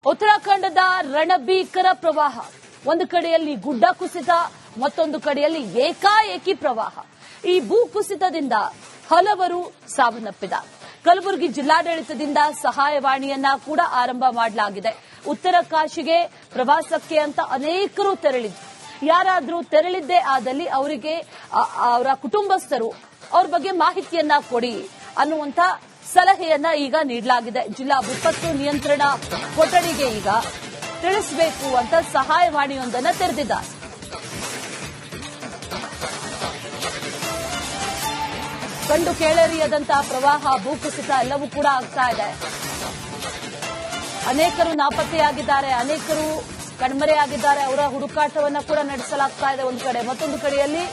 ಉತ್ತರಾಖಂಡದ ರಣಭೀಕರ ಪ್ರವಾಹ. ಒಂದು ಕಡೆಯಲ್ಲಿ ಗುಡ್ಡ ಕುಸಿತ, ಮತ್ತೊಂದು ಕಡೆಯಲ್ಲಿ ಏಕಾಏಕಿ ಪ್ರವಾಹ. ಈ ಭೂ ಕುಸಿತದಿಂದ ಹಲವರು ಸಾವನ್ನಪ್ಪಿದ್ದಾರೆ. ಕಲಬುರಗಿ ಜಿಲ್ಲಾಡಳಿತದಿಂದ ಸಹಾಯವಾಣಿಯನ್ನ ಕೂಡ ಆರಂಭ ಮಾಡಲಾಗಿದೆ. ಉತ್ತರ ಕಾಶಿಗೆ ಪ್ರವಾಸಕ್ಕೆ ಅಂತ ಅನೇಕರು ತೆರಳಿದ್ರು. ಯಾರಾದ್ರೂ ತೆರಳಿದ್ದೇ ಆದಲ್ಲಿ ಅವರಿಗೆ ಅವರ ಕುಟುಂಬಸ್ಥರು ಅವ್ರ ಬಗ್ಗೆ ಮಾಹಿತಿಯನ್ನ ಕೊಡಿ ಅನ್ನುವಂತ ಸಲಹೆಯನ್ನ ಈಗ ನೀಡಲಾಗಿದೆ. ಜಿಲ್ಲಾ ವಿಪತ್ತು ನಿಯಂತ್ರಣ ಕೊಠಡಿಗೆ ಈಗ ತಿಳಿಸಬೇಕು ಅಂತ ಸಹಾಯವಾಣಿಯೊಂದನ್ನು ತೆರೆದಿದ್ದಾರೆ. ಕಂಡು ಕೇಳರಿಯದಂತಹ ಪ್ರವಾಹ, ಭೂಕುಸಿತ ಎಲ್ಲವೂ ಕೂಡ ಆಗ್ತಾ ಇದೆ. ಅನೇಕರು ನಾಪತ್ತೆಯಾಗಿದ್ದಾರೆ, ಅನೇಕರು ಕಣ್ಮರೆಯಾಗಿದ್ದಾರೆ. ಅವರ ಹುಡುಕಾಟವನ್ನ ಕೂಡ ನಡೆಸಲಾಗ್ತಾ ಇದೆ ಒಂದು ಕಡೆ. ಮತ್ತೊಂದು ಕಡೆಯಲ್ಲಿ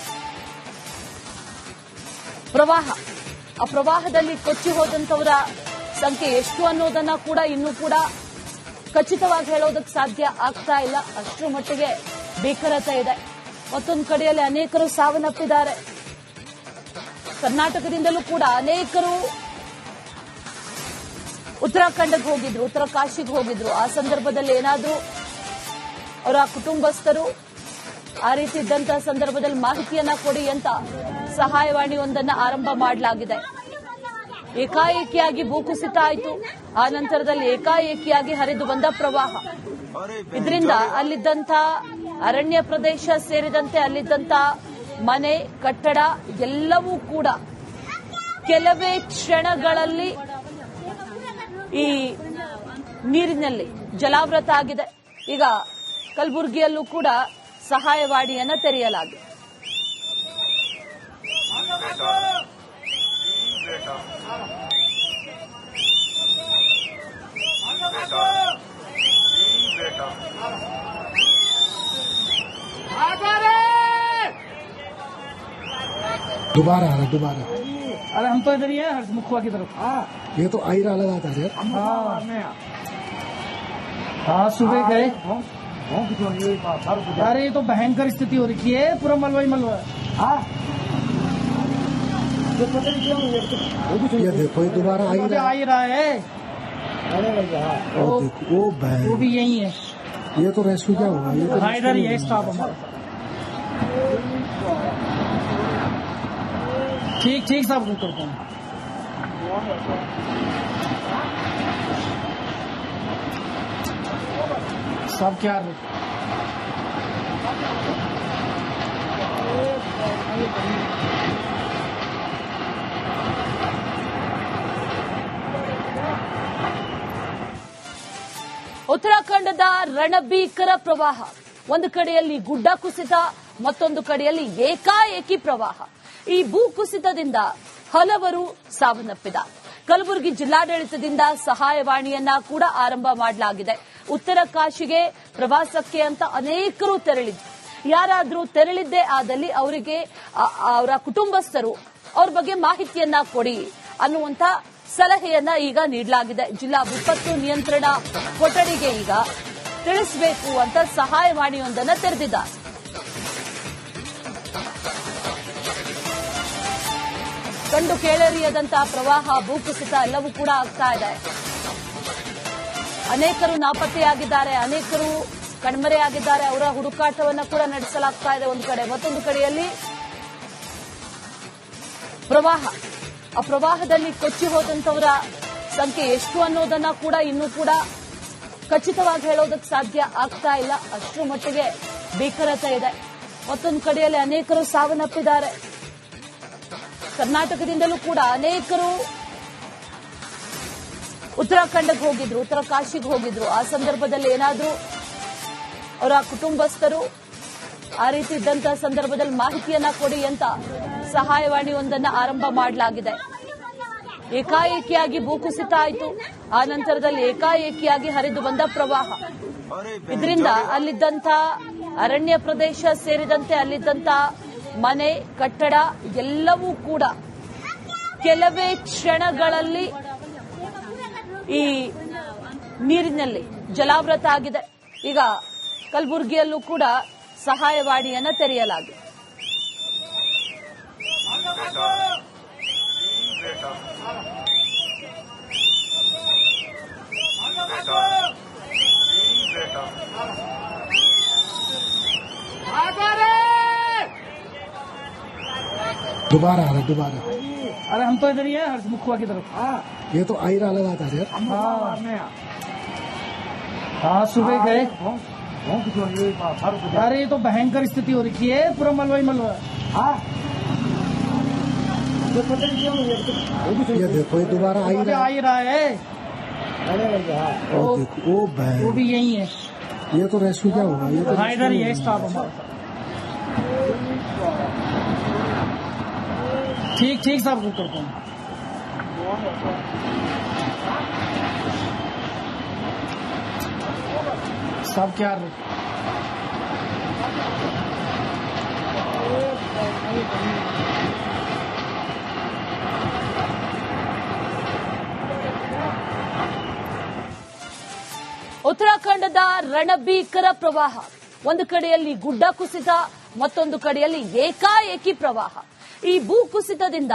ಪ್ರವಾಹ, ಆ ಪ್ರವಾಹದಲ್ಲಿ ಕೊಚ್ಚಿ ಹೋದಂತವರ ಸಂಖ್ಯೆ ಎಷ್ಟು ಅನ್ನೋದನ್ನ ಕೂಡ ಇನ್ನೂ ಕೂಡ ಖಚಿತವಾಗಿ ಹೇಳೋದಕ್ಕೆ ಸಾಧ್ಯ ಆಗ್ತಾ ಇಲ್ಲ. ಅಷ್ಟರ ಮಟ್ಟಿಗೆ ಭೀಕರತೆ ಇದೆ. ಮತ್ತೊಂದು ಕಡೆಯಲ್ಲಿ ಅನೇಕರು ಸಾವನ್ನಪ್ಪಿದ್ದಾರೆ. ಕರ್ನಾಟಕದಿಂದಲೂ ಕೂಡ ಅನೇಕರು ಉತ್ತರಾಖಂಡಕ್ಕೆ ಹೋಗಿದ್ರು, ಉತ್ತರ ಕಾಶಿಗೆ ಹೋಗಿದ್ರು. ಆ ಸಂದರ್ಭದಲ್ಲಿ ಏನಾದ್ರೂ ಅವರ ಕುಟುಂಬಸ್ಥರು ಆ ರೀತಿ ಇದ್ದಂತಹ ಸಂದರ್ಭದಲ್ಲಿ ಮಾಹಿತಿಯನ್ನ ಕೊಡಿ ಅಂತ ಸಹಾಯವಾಣಿಯೊಂದನ್ನು ಆರಂಭ ಮಾಡಲಾಗಿದೆ. ಏಕಾಏಕಿಯಾಗಿ ಭೂಕುಸಿತ ಆಯಿತು. ಆ ನಂತರದಲ್ಲಿ ಏಕಾಏಕಿಯಾಗಿ ಹರಿದು ಬಂದ ಪ್ರವಾಹ. ಇದರಿಂದ ಅಲ್ಲಿದ್ದಂಥ ಅರಣ್ಯ ಪ್ರದೇಶ ಸೇರಿದಂತೆ ಅಲ್ಲಿದ್ದಂಥ ಮನೆ, ಕಟ್ಟಡ ಎಲ್ಲವೂ ಕೂಡ ಕೆಲವೇ ಕ್ಷಣಗಳಲ್ಲಿ ಈ ನೀರಿನಲ್ಲಿ ಜಲಾವೃತ ಆಗಿದೆ. ಈಗ ಕಲಬುರಗಿಯಲ್ಲೂ ಕೂಡ ಸಹಾಯವಾಣಿಯನ್ನ ತೆರೆಯಲಾಗಿದೆ. दोबारा आ रहा, दोबारा। अरे हम तो इधर ही है, हरमुखुआ की तरफ। ये तो आयरा लगातार है। हाँ, सुबह गए। अरे ये तो भयंकर स्थिति हो रखी है, पूरा मलबा ही मलबा। ये देखो, ये दोबारा आ ही रहा है। वो भी यही है। ये तो रेस्क्यू क्या होगा? ये तो हाँ, इधर ही है स्टाफ हमारा। ठीक ठीक सब करता हूँ। सब क्या ಉತ್ತರಾಖಂಡದ ರಣಭೀಕರ ಪ್ರವಾಹ. ಒಂದು ಕಡೆಯಲ್ಲಿ ಗುಡ್ಡ ಕುಸಿತ, ಮತ್ತೊಂದು ಕಡೆಯಲ್ಲಿ ಏಕಾಏಕಿ ಪ್ರವಾಹ. ಈ ಭೂ ಕುಸಿತದಿಂದ ಹಲವರು ಸಾವನ್ನಪ್ಪಿದ್ದಾರೆ. ಕಲಬುರಗಿ ಜಿಲ್ಲಾಡಳಿತದಿಂದ ಸಹಾಯವಾಣಿಯನ್ನ ಕೂಡ ಆರಂಭ ಮಾಡಲಾಗಿದೆ. ಉತ್ತರ ಕಾಶಿಗೆ ಪ್ರವಾಸಕ್ಕೆ ಅಂತ ಅನೇಕರು ತೆರಳಿದ್ರು. ಯಾರಾದ್ರೂ ತೆರಳಿದ್ದೇ ಆದಲ್ಲಿ ಅವರಿಗೆ ಅವರ ಕುಟುಂಬಸ್ಥರು ಅವ್ರ ಬಗ್ಗೆ ಮಾಹಿತಿಯನ್ನ ಕೊಡಿ ಅನ್ನುವಂತ ಸಲಹೆಯನ್ನ ಈಗ ನೀಡಲಾಗಿದೆ. ಜಿಲ್ಲಾ ವಿಪತ್ತು ನಿಯಂತ್ರಣ ಕೊಠಡಿಗೆ ಈಗ ತಿಳಿಸಬೇಕು ಅಂತ ಸಹಾಯವಾಣಿಯೊಂದನ್ನು ತೆರೆದಿದ್ದಾರೆ. ಕಂಡು ಕೇಳರಿಯದಂತಹ ಪ್ರವಾಹ, ಭೂಕುಸಿತ ಎಲ್ಲವೂ ಕೂಡ ಆಗ್ತಾ ಇದೆ. ಅನೇಕರು ನಾಪತ್ತೆಯಾಗಿದ್ದಾರೆ, ಅನೇಕರು ಕಣ್ಮರೆಯಾಗಿದ್ದಾರೆ. ಅವರ ಹುಡುಕಾಟವನ್ನ ಕೂಡ ನಡೆಸಲಾಗ್ತಾ ಇದೆ ಒಂದು ಕಡೆ. ಮತ್ತೊಂದು ಕಡೆಯಲ್ಲಿ ಪ್ರವಾಹ, ಆ ಪ್ರವಾಹದಲ್ಲಿ ಕೊಚ್ಚಿ ಹೋದಂತವರ ಸಂಖ್ಯೆ ಎಷ್ಟು ಅನ್ನೋದನ್ನ ಕೂಡ ಇನ್ನೂ ಕೂಡ ಖಚಿತವಾಗಿ ಹೇಳೋದಕ್ಕೆ ಸಾಧ್ಯ ಆಗ್ತಾ ಇಲ್ಲ. ಅಷ್ಟರ ಮಟ್ಟಿಗೆ ಭೀಕರತೆ ಇದೆ. ಮತ್ತೊಂದು ಕಡೆಯಲ್ಲಿ ಅನೇಕರು ಸಾವನ್ನಪ್ಪಿದ್ದಾರೆ. ಕರ್ನಾಟಕದಿಂದಲೂ ಕೂಡ ಅನೇಕರು ಉತ್ತರಾಖಂಡಕ್ಕೆ ಹೋಗಿದ್ರು, ಉತ್ತರ ಕಾಶಿಗೆ ಹೋಗಿದ್ರು. ಆ ಸಂದರ್ಭದಲ್ಲಿ ಏನಾದ್ರೂ ಅವರ ಕುಟುಂಬಸ್ಥರು ಆ ರೀತಿ ಇದ್ದಂತಹ ಸಂದರ್ಭದಲ್ಲಿ ಮಾಹಿತಿಯನ್ನ ಕೊಡಿ ಅಂತ ಸಹಾಯವಾಣಿಯೊಂದನ್ನು ಆರಂಭ ಮಾಡಲಾಗಿದೆ. ಏಕಾಏಕಿಯಾಗಿ ಭೂಕುಸಿತ ಆಯಿತು. ಆ ನಂತರದಲ್ಲಿ ಏಕಾಏಕಿಯಾಗಿ ಹರಿದು ಬಂದ ಪ್ರವಾಹ. ಇದರಿಂದ ಅಲ್ಲಿದ್ದಂಥ ಅರಣ್ಯ ಪ್ರದೇಶ ಸೇರಿದಂತೆ ಅಲ್ಲಿದ್ದಂಥ ಮನೆ, ಕಟ್ಟಡ ಎಲ್ಲವೂ ಕೂಡ ಕೆಲವೇ ಕ್ಷಣಗಳಲ್ಲಿ ಈ ನೀರಿನಲ್ಲಿ ಜಲಾವೃತ ಆಗಿದೆ. ಈಗ ಕಲಬುರಗಿಯಲ್ಲೂ ಕೂಡ ಸಹಾಯವಾಣಿಯನ್ನ ತೆರೆಯಲಾಗಿದೆ. दोबारा आ रहा दोबारा। अरे हम तो इधर ही है हरमुखुआ की तरफ। ये तो आई रहा लगा था यार। हाँ सुबह गए। अरे ये तो भयंकर स्थिति हो रखी है, पूरा मलबा ही मलबा। ये देखो ये दोबारा आई अरे रहा आ ही रहा है। और देखो ओ वो भाई भी यही है। ये तो रेस्क्यू क्या होगा ये तो हाँ इधर ही है स्टाफ हमारा। ठीक ठीक सब करते हैं। सब क्या ಉತ್ತರಾಖಂಡದ ರಣಭೀಕರ ಪ್ರವಾಹ. ಒಂದು ಕಡೆಯಲ್ಲಿ ಗುಡ್ಡ ಕುಸಿತ, ಮತ್ತೊಂದು ಕಡೆಯಲ್ಲಿ ಏಕಾಏಕಿ ಪ್ರವಾಹ. ಈ ಭೂ ಕುಸಿತದಿಂದ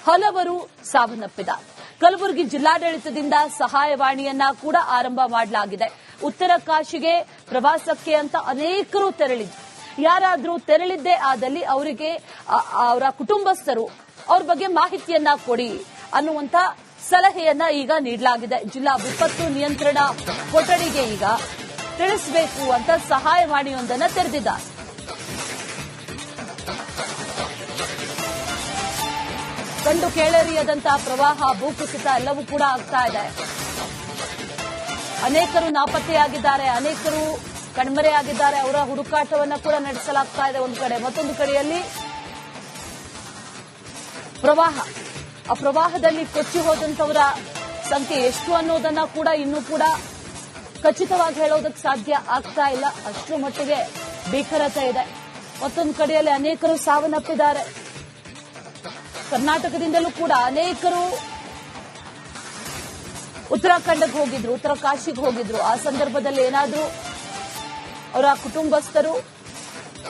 ಹಲವರು ಸಾವನ್ನಪ್ಪಿದ್ದಾರೆ. ಕಲಬುರಗಿ ಜಿಲ್ಲಾಡಳಿತದಿಂದ ಸಹಾಯವಾಣಿಯನ್ನ ಕೂಡ ಆರಂಭ ಮಾಡಲಾಗಿದೆ. ಉತ್ತರ ಕಾಶಿಗೆ ಪ್ರವಾಸಕ್ಕೆ ಅಂತ ಅನೇಕರು ತೆರಳಿದ್ರು. ಯಾರಾದರೂ ತೆರಳಿದ್ದೇ ಆದಲ್ಲಿ ಅವರಿಗೆ ಅವರ ಕುಟುಂಬಸ್ಥರು ಅವ್ರ ಬಗ್ಗೆ ಮಾಹಿತಿಯನ್ನ ಕೊಡಿ ಅನ್ನುವಂತ ಸಲಹೆಯನ್ನ ಈಗ ನೀಡಲಾಗಿದೆ. ಜಿಲ್ಲಾ ವಿಪತ್ತು ನಿಯಂತ್ರಣ ಕೊಠಡಿಗೆ ಈಗ ತಿಳಿಸಬೇಕು ಅಂತ ಸಹಾಯವಾಣಿಯೊಂದನ್ನು ತೆರೆದಿದ್ದಾರೆ. ಕಂಡು ಕೇಳರಿಯದಂತಹ ಪ್ರವಾಹ, ಭೂಕುಸಿತ ಎಲ್ಲವೂ ಕೂಡ ಆಗ್ತಾ ಇದೆ. ಅನೇಕರು ನಾಪತ್ತೆಯಾಗಿದ್ದಾರೆ, ಅನೇಕರು ಕಣ್ಮರೆಯಾಗಿದ್ದಾರೆ. ಅವರ ಹುಡುಕಾಟವನ್ನ ಕೂಡ ನಡೆಸಲಾಗ್ತಾ ಇದೆ ಒಂದು ಕಡೆ. ಮತ್ತೊಂದು ಕಡೆಯಲ್ಲಿ ಪ್ರವಾಹ, ಆ ಪ್ರವಾಹದಲ್ಲಿ ಕೊಚ್ಚಿ ಹೋದಂತವರ ಸಂಖ್ಯೆ ಎಷ್ಟು ಅನ್ನೋದನ್ನ ಕೂಡ ಇನ್ನೂ ಕೂಡ ಖಚಿತವಾಗಿ ಹೇಳೋದಕ್ಕೆ ಸಾಧ್ಯ ಆಗ್ತಾ ಇಲ್ಲ. ಅಷ್ಟರ ಮಟ್ಟಿಗೆ ಭೀಕರತೆ ಇದೆ. ಮತ್ತೊಂದು ಕಡೆಯಲ್ಲಿ ಅನೇಕರು ಸಾವನ್ನಪ್ಪಿದ್ದಾರೆ. ಕರ್ನಾಟಕದಿಂದಲೂ ಕೂಡ ಅನೇಕರು ಉತ್ತರಾಖಂಡಕ್ಕೆ ಹೋಗಿದ್ರು, ಉತ್ತರ ಕಾಶಿಗೆ ಹೋಗಿದ್ರು. ಆ ಸಂದರ್ಭದಲ್ಲಿ ಏನಾದರೂ ಅವರ ಕುಟುಂಬಸ್ಥರು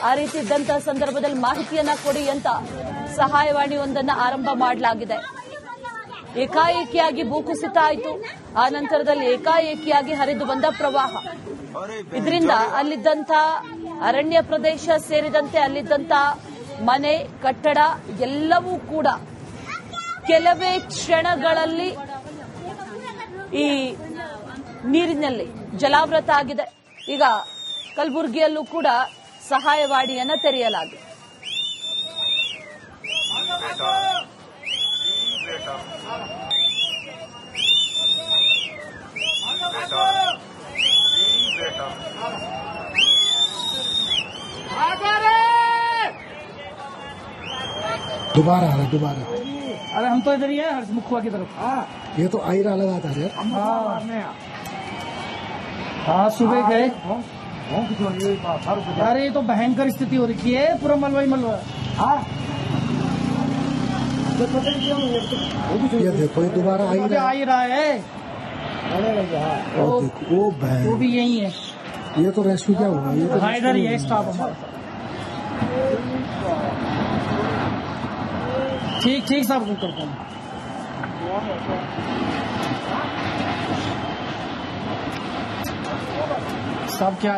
ಆ ರೀತಿ ಇದ್ದಂತಹ ಸಂದರ್ಭದಲ್ಲಿ ಮಾಹಿತಿಯನ್ನ ಕೊಡಿ ಅಂತ ಸಹಾಯವಾಣಿಯೊಂದನ್ನ ಆರಂಭ ಮಾಡಲಾಗಿದೆ. ಏಕಾಏಕಿಯಾಗಿ ಭೂಕುಸಿತ ಆಯಿತು. ಆ ನಂತರದಲ್ಲಿ ಏಕಾಏಕಿಯಾಗಿ ಹರಿದು ಬಂದ ಪ್ರವಾಹ. ಇದರಿಂದ ಅಲ್ಲಿದ್ದಂಥ ಅರಣ್ಯ ಪ್ರದೇಶ ಸೇರಿದಂತೆ ಅಲ್ಲಿದ್ದಂಥ ಮನೆ, ಕಟ್ಟಡ ಎಲ್ಲವೂ ಕೂಡ ಕೆಲವೇ ಕ್ಷಣಗಳಲ್ಲಿ ಈ ನೀರಿನಲ್ಲಿ ಜಲಾವೃತ ಆಗಿದೆ. ಈಗ ಕಲಬುರಗಿಯಲ್ಲೂ ಕೂಡ ಸಹಾಯವಾಣಿಯನ್ನ ತೆರೆಯಲಾಗಿದೆ. दोबारा आ रहा दोबारा। अरे हम तो इधर ही है हरमुखुआ की तरफ। ये तो आई रहा लगा था यार। हाँ सुबह गए। अरे ये तो भयंकर स्थिति हो रखी है, पूरा मलबा ही मलबा। ये देखो ये दोबारा आई आ रहा ही रहा है। और देखो ओ भाई वो भी यही है। ये तो रेस्क्यू क्या होगा ये तो हाँ इधर ही है स्टाफ हमारा। ठीक ठीक सब करते हैं। सब क्या